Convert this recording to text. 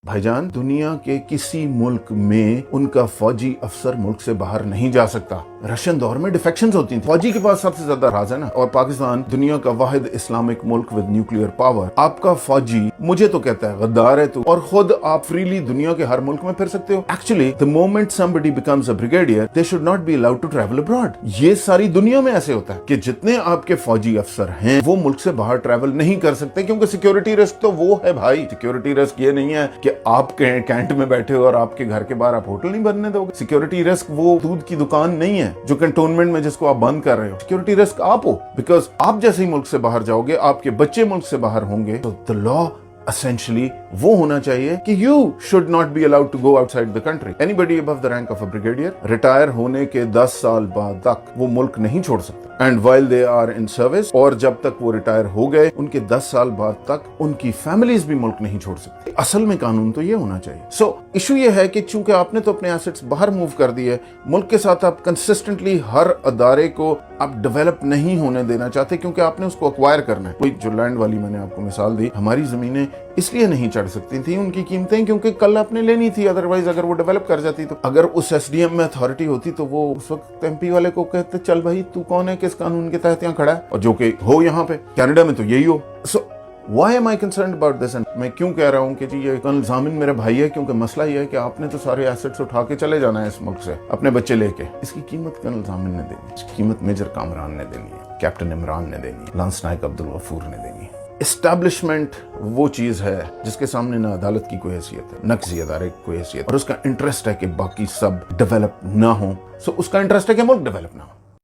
भाईजान, दुनिया के किसी मुल्क में उनका फौजी अफसर मुल्क से बाहर नहीं जा सकता। रशियन दौर में डिफेक्शंस होती थी, फौजी के पास सबसे ज्यादा राज है ना। और पाकिस्तान दुनिया का वाहिद इस्लामिक मुल्क विद न्यूक्लियर पावर, आपका फौजी मुझे तो कहता है गद्दार है तू, और खुद आप फ्रीली दुनिया के हर मुल्क में फिर सकते हो। Actually the moment somebody becomes a brigadier they should not be allowed to travel abroad. ये सारी दुनिया में ऐसे होता है कि जितने आपके फौजी अफसर हैं वो मुल्क से बाहर ट्रैवल नहीं कर सकते, क्योंकि सिक्योरिटी रिस्क तो वो है भाई। सिक्योरिटी रिस्क ये नहीं है कि आप कैंट में बैठे हो और आपके घर के बाहर आप होटल नहीं बनने दोगे। सिक्योरिटी रिस्क वो दूध की दुकान नहीं है जो कंटोनमेंट में जिसको आप बंद कर रहे हो। सिक्योरिटी रिस्क आप हो, बिकॉज आप जैसे ही मुल्क से बाहर जाओगे, आपके बच्चे मुल्क से बाहर होंगे, तो द लॉ essentially वो होना चाहिए कि you should not be allowed to go outside the country. Anybody above the rank of a brigadier retire होने के 10 साल बाद तक वो मुल्क नहीं छोड़ सकते। And while they are in service, और जब तक वो रिटायर हो गए उनके 10 साल बाद तक उनकी फैमिलीज भी मुल्क नहीं छोड़ सकती। असल में कानून तो ये होना चाहिए। So इशू ये है कि चूंकि आपने तो अपने एसेट्स बाहर मूव कर दिए, मुल्क के साथ आप कंसिस्टेंटली हर अदारे को आप डेवलप नहीं होने देना चाहते, क्योंकि आपने उसको अक्वायर करना है। कोई जो लैंड वाली मैंने आपको मिसाल दी, हमारी जमीनें इसलिए नहीं चढ़ सकती थी उनकी कीमतें क्योंकि कल आपने लेनी थी, अदरवाइज अगर वो डेवलप कर जाती तो। अगर उस एसडीएम में अथॉरिटी होती तो वो उस वक्त एमपी वाले को कहते चल भाई तू कौन है, किस कानून के तहत यहाँ खड़ा है, और जो कि हो यहाँ पे कनाडा में तो यही हो। सो Why am I concerned about this? And मैं क्यों कह रहा हूँ कि जी ये कर्नल जामिन मेरा भाई है, क्योंकि मसला ये है कि आपने तो सारे एसेट्स उठा के चले जाना है इस मुल्क से अपने बच्चे लेके। इसकी कीमत कर्नल जामिन ने देनी है, इसकी कीमत मेजर कामरान ने देनी है, कैप्टन इमरान ने देनी है, लांस नायक अब्दुल गफूर ने देनी है। एस्टैब्लिशमेंट वो चीज है जिसके सामने ना अदालत की कोई हैसियत है, न किसी अदारे की कोई हैसियत, और उसका इंटरेस्ट है कि बाकी सब डेवलप ना हो। सो उसका इंटरेस्ट है कि मुल्क डेवलप ना हो।